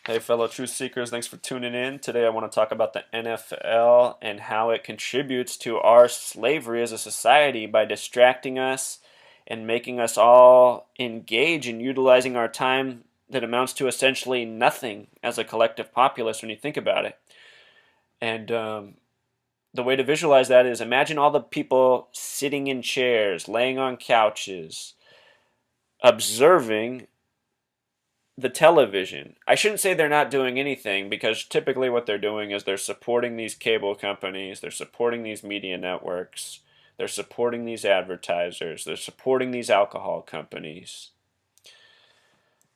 Hey, fellow truth seekers, thanks for tuning in. Today I want to talk about the NFL and how it contributes to our slavery as a society by distracting us and making us all engage in utilizing our time that amounts to essentially nothing as a collective populace when you think about it. And the way to visualize that is imagine all the people sitting in chairs, laying on couches, observing the television. I shouldn't say they're not doing anything because typically what they're doing is they're supporting these cable companies, they're supporting these media networks, they're supporting these advertisers, they're supporting these alcohol companies.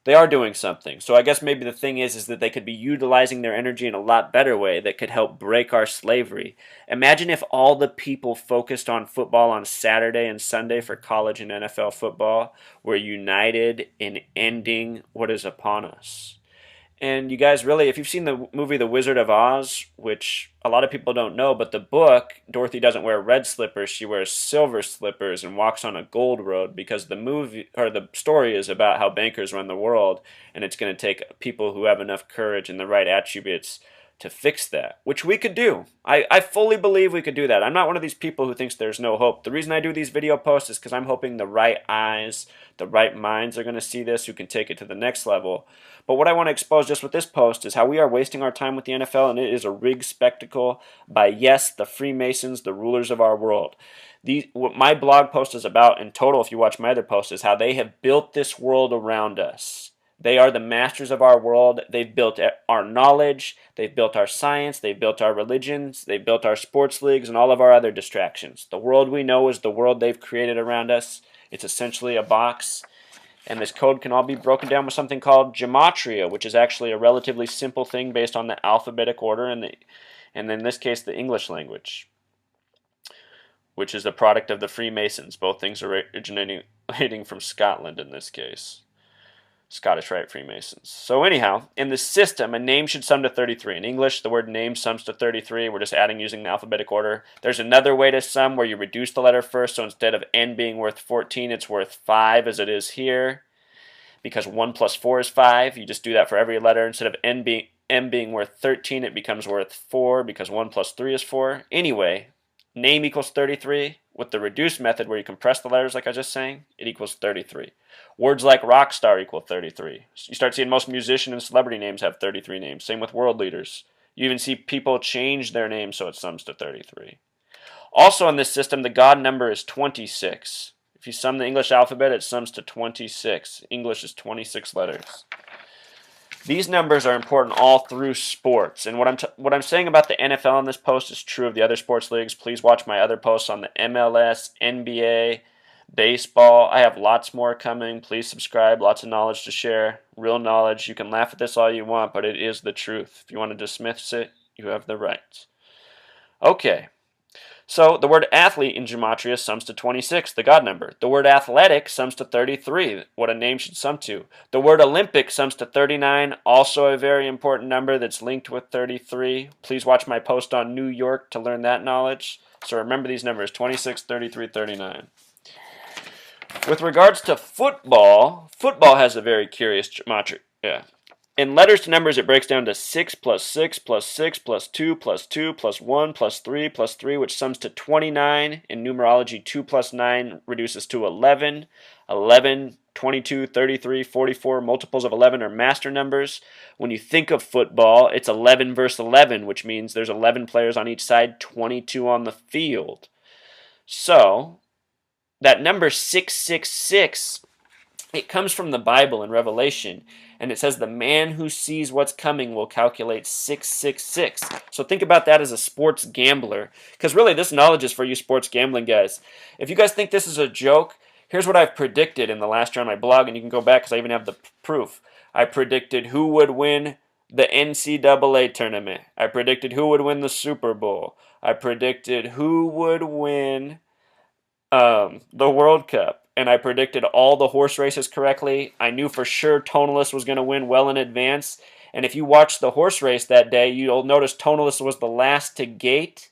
They are doing something. So I guess maybe the thing is that they could be utilizing their energy in a lot better way that could help break our slavery. Imagine if all the people focused on football on Saturday and Sunday for college and NFL football were united in ending what is upon us. And you guys really, if you've seen the movie The Wizard of Oz, which a lot of people don't know, but the book, Dorothy doesn't wear red slippers, she wears silver slippers and walks on a gold road because the movie or the story is about how bankers run the world, and it's going to take people who have enough courage and the right attributes to fix that, which we could do. I fully believe we could do that. I'm not one of these people who thinks there's no hope. The reason I do these video posts is because I'm hoping the right eyes, the right minds are going to see this who can take it to the next level. But what I want to expose just with this post is how we are wasting our time with the NFL, and it is a rigged spectacle by, yes, the Freemasons, the rulers of our world. What my blog post is about in total, if you watch my other posts, is how they have built this world around us. They are the masters of our world. They've built our knowledge. They've built our science. They've built our religions. They've built our sports leagues and all of our other distractions. The world we know is the world they've created around us. It's essentially a box. And this code can all be broken down with something called gematria, which is actually a relatively simple thing based on the alphabetic order and in this case, the English language, which is a product of the Freemasons. Both things are originating from Scotland in this case. Scottish Rite Freemasons. So anyhow, in the system, a name should sum to 33. In English, the word name sums to 33. We're just adding using the alphabetic order. There's another way to sum where you reduce the letter first, so instead of n being worth 14, it's worth 5 as it is here. Because 1 plus 4 is 5. You just do that for every letter. Instead of m being worth 13, it becomes worth 4 because 1 plus 3 is 4. Anyway, name equals 33. With the reduced method where you compress the letters like I was just saying, it equals 33. Words like rock star equal 33. You start seeing most musician and celebrity names have 33 names. Same with world leaders. You even see people change their names so it sums to 33. Also in this system, the God number is 26. If you sum the English alphabet, it sums to 26. English is 26 letters. These numbers are important all through sports. And what I'm saying about the NFL on this post is true of the other sports leagues. Please watch my other posts on the MLS, NBA, baseball. I have lots more coming. Please subscribe. Lots of knowledge to share. Real knowledge. You can laugh at this all you want, but it is the truth. If you want to dismiss it, you have the right. Okay. So the word athlete in gematria sums to 26, the God number. The word athletic sums to 33, what a name should sum to. The word Olympic sums to 39, also a very important number that's linked with 33. Please watch my post on New York to learn that knowledge. So remember these numbers, 26, 33, 39. With regards to football, football has a very curious gematria. Yeah. In letters to numbers, it breaks down to 6 plus 6 plus 6 plus 2 plus 2 plus 1 plus 3 plus 3, which sums to 29. In numerology, 2 plus 9 reduces to 11. 11, 22, 33, 44, multiples of 11 are master numbers. When you think of football, it's 11 versus 11, which means there's 11 players on each side, 22 on the field. So, that number 666, it comes from the Bible in Revelation, and it says the man who sees what's coming will calculate 666. So think about that as a sports gambler, because really this knowledge is for you sports gambling guys. If you guys think this is a joke, here's what I've predicted in the last year on my blog, and you can go back because I even have the proof. I predicted who would win the NCAA tournament. I predicted who would win the Super Bowl. I predicted who would win the World Cup, and I predicted all the horse races correctly. I knew for sure Tonalist was going to win well in advance, and if you watched the horse race that day, you'll notice Tonalist was the last to gate.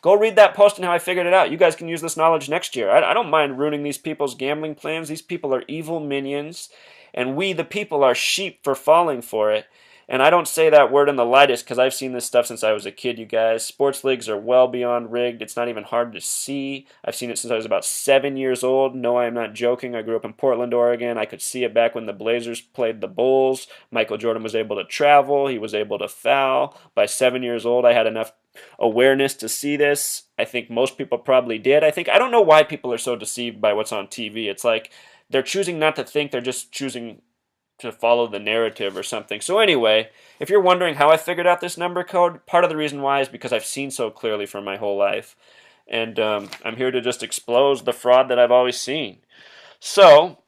Go read that post and how I figured it out. You guys can use this knowledge next year. I don't mind ruining these people's gambling plans. These people are evil minions, and we, the people, are sheep for falling for it. And I don't say that word in the lightest because I've seen this stuff since I was a kid, you guys. Sports leagues are well beyond rigged. It's not even hard to see. I've seen it since I was about 7 years old. No, I am not joking. I grew up in Portland, Oregon. I could see it back when the Blazers played the Bulls. Michael Jordan was able to travel. He was able to foul. By 7 years old, I had enough awareness to see this. I think most people probably did. I don't know why people are so deceived by what's on TV. It's like they're choosing not to think. They're just choosing to follow the narrative or something. So anyway, if you're wondering how I figured out this number code, part of the reason why is because I've seen so clearly for my whole life. And I'm here to just expose the fraud that I've always seen. So,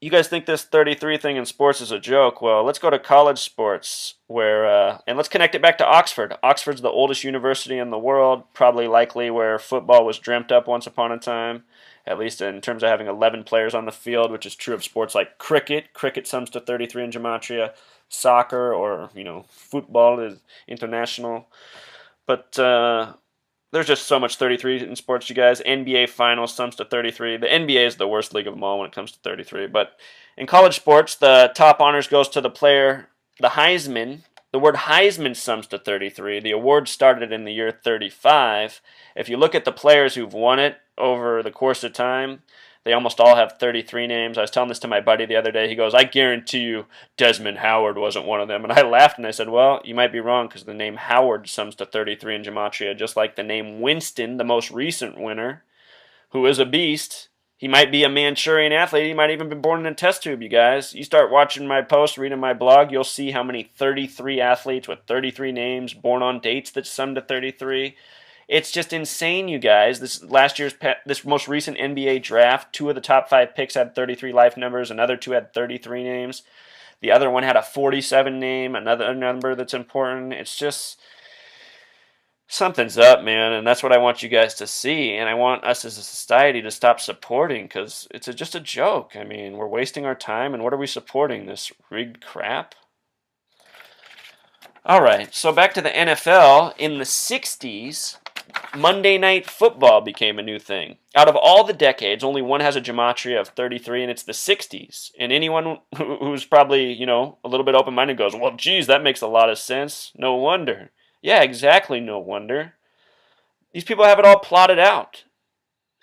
you guys think this 33 thing in sports is a joke? Well, let's go to college sports, and let's connect it back to Oxford. Oxford's the oldest university in the world, probably likely where football was dreamt up once upon a time, at least in terms of having 11 players on the field, which is true of sports like cricket. Cricket sums to 33 in gematria. Soccer or, football is international. But there's just so much 33 in sports, you guys. NBA Finals sums to 33. The NBA is the worst league of them all when it comes to 33. But in college sports, the top honors goes to the player, the Heisman. The word Heisman sums to 33. The award started in the year 35. If you look at the players who've won it over the course of time, they almost all have 33 names. I was telling this to my buddy the other day. He goes, I guarantee you Desmond Howard wasn't one of them. And I laughed and I said, well, you might be wrong because the name Howard sums to 33 in gematria, just like the name Winston, the most recent winner, who is a beast. He might be a Manchurian athlete. He might even be born in a test tube, you guys. You start watching my posts, reading my blog, you'll see how many 33 athletes with 33 names born on dates that sum to 33. It's just insane, you guys. This most recent NBA draft, 2 of the top 5 picks had 33 life numbers. Another 2 had 33 names. The other one had a 47 name, another number that's important. It's just something's up, man, and that's what I want you guys to see. And I want us as a society to stop supporting because it's just a joke. I mean, we're wasting our time, and what are we supporting? This rigged crap? All right, so back to the NFL. In the 60s, Monday Night Football became a new thing. Out of all the decades, only one has a gematria of 33, and it's the 60s. And anyone who's probably, a little bit open-minded goes, well, geez, that makes a lot of sense. No wonder. Yeah, exactly, no wonder. These people have it all plotted out.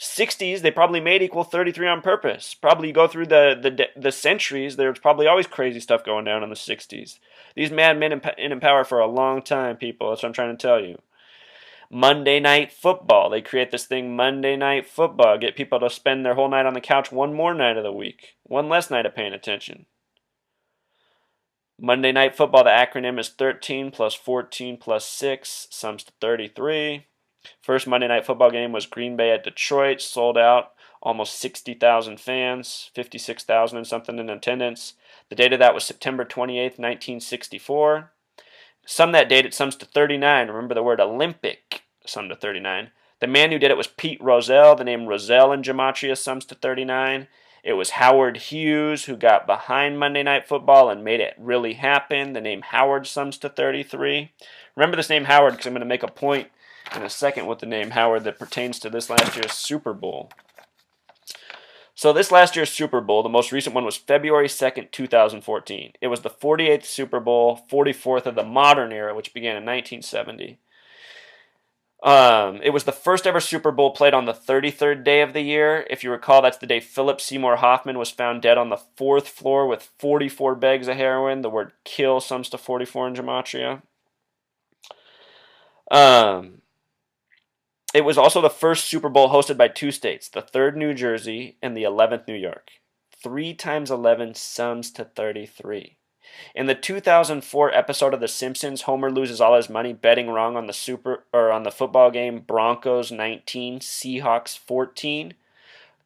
60s, they probably made equal 33 on purpose. Probably you go through the centuries, there's probably always crazy stuff going down in the 60s. These madmen in power for a long time, people. That's what I'm trying to tell you. Monday Night Football. They create this thing, Monday Night Football. Get people to spend their whole night on the couch one more night of the week. One less night of paying attention. Monday Night Football, the acronym is 13 plus 14 plus 6, sums to 33. First Monday Night Football game was Green Bay at Detroit, sold out, almost 60,000 fans, 56,000 and something in attendance. The date of that was September 28th, 1964. Sum that date, it sums to 39. Remember the word Olympic, summed to 39. The man who did it was Pete Rozelle. The name Rozelle in gematria sums to 39. It was Howard Hughes who got behind Monday Night Football and made it really happen. The name Howard sums to 33. Remember this name Howard because I'm going to make a point in a second with the name Howard that pertains to this last year's Super Bowl. So this last year's Super Bowl, the most recent one was February 2nd, 2014. It was the 48th Super Bowl, 44th of the modern era, which began in 1970. It was the first ever Super Bowl played on the 33rd day of the year. If you recall, that's the day Philip Seymour Hoffman was found dead on the 4th floor with 44 bags of heroin. The word kill sums to 44 in gematria. It was also the first Super Bowl hosted by 2 states, the 3rd New Jersey and the 11th New York. 3 times 11 sums to 33. In the 2004 episode of The Simpsons, Homer loses all his money betting wrong on the football game Broncos 19, Seahawks 14.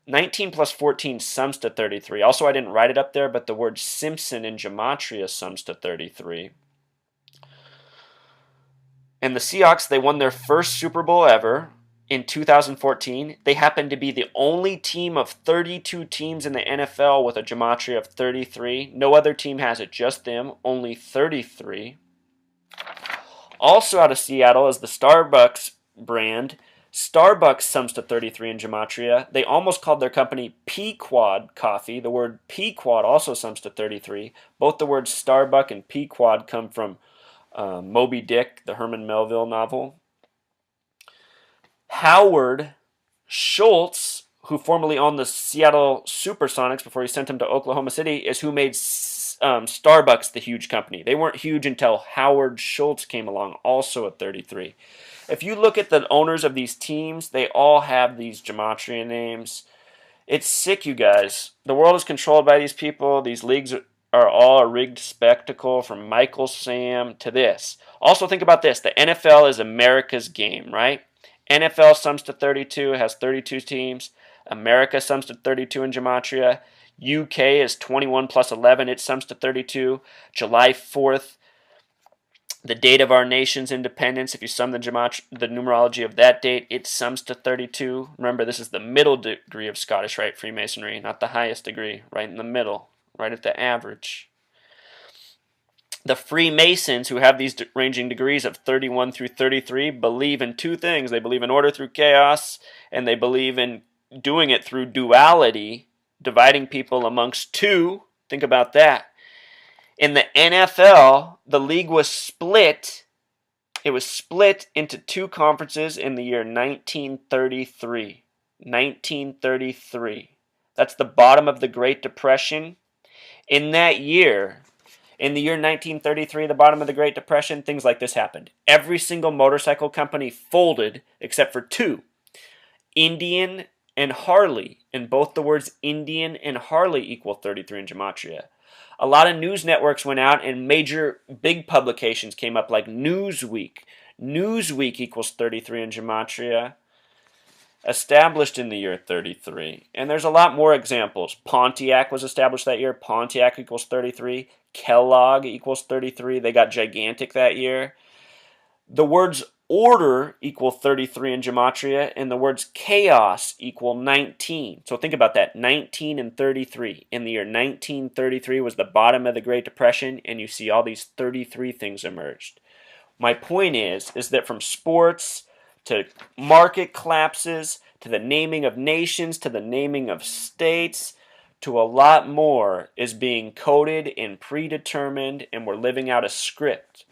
19 plus 14 sums to 33. Also, I didn't write it up there, but the word Simpson in gematria sums to 33. And the Seahawks, they won their first Super Bowl ever in 2014. They happened to be the only team of 32 teams in the NFL with a gematria of 33. No other team has it, just them, only 33. Also out of Seattle is the Starbucks brand, Starbucks sums to 33 in gematria. They almost called their company Pequod Coffee. The word Pequod also sums to 33. Both the words Starbuck and Pequod come from Moby Dick, the Herman Melville novel. Howard Schultz, who formerly owned the Seattle Supersonics before he sent them to Oklahoma City, is who made Starbucks the huge company. They weren't huge until Howard Schultz came along, also at 33. If you look at the owners of these teams, they all have these gematria names. It's sick, you guys. The world is controlled by these people. These leagues are all a rigged spectacle, from Michael Sam to this. Also think about this. The NFL is America's game, right? NFL sums to 32, has 32 teams. America sums to 32 in gematria. UK is 21 plus 11. It sums to 32. July 4th, the date of our nation's independence, if you sum the numerology of that date, it sums to 32. Remember, this is the middle degree of Scottish Rite Freemasonry, not the highest degree, right in the middle, right at the average. The Freemasons, who have these ranging degrees of 31 through 33, believe in two things. They believe in order through chaos, and they believe in doing it through duality, dividing people amongst two. Think about that. In the NFL, the league was split. It was split into two conferences in the year 1933. 1933. That's the bottom of the Great Depression. In that year, in the year 1933, the bottom of the Great Depression, things like this happened. Every single motorcycle company folded except for two. Indian and Harley. And both the words Indian and Harley equal 33 in gematria. A lot of news networks went out and major big publications came up like Newsweek. Newsweek equals 33 in gematria. Established in the year 33. And there's a lot more examples. Pontiac was established that year. Pontiac equals 33. Kellogg equals 33. They got gigantic that year. The words order equal 33 in gematria, and the words chaos equal 19. So think about that, 19 and 33. In the year 1933 was the bottom of the Great Depression, and you see all these 33 things emerged. My point is that from sports to market collapses, to the naming of nations, to the naming of states, to a lot more is being coded and predetermined, and we're living out a script.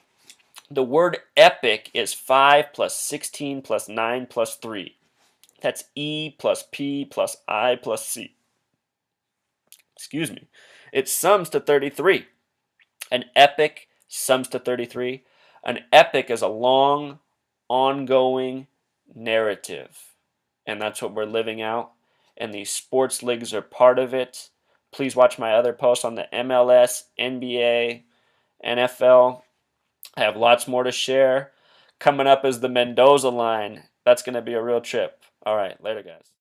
The word epic is 5 plus 16 plus 9 plus 3. That's E plus P plus I plus C. Excuse me. It sums to 33. An epic sums to 33. An epic is a long, ongoing narrative. And that's what we're living out. And these sports leagues are part of it. Please watch my other posts on the MLS, NBA, NFL. I have lots more to share. Coming up is the Mendoza line. That's going to be a real trip. All right, later, guys.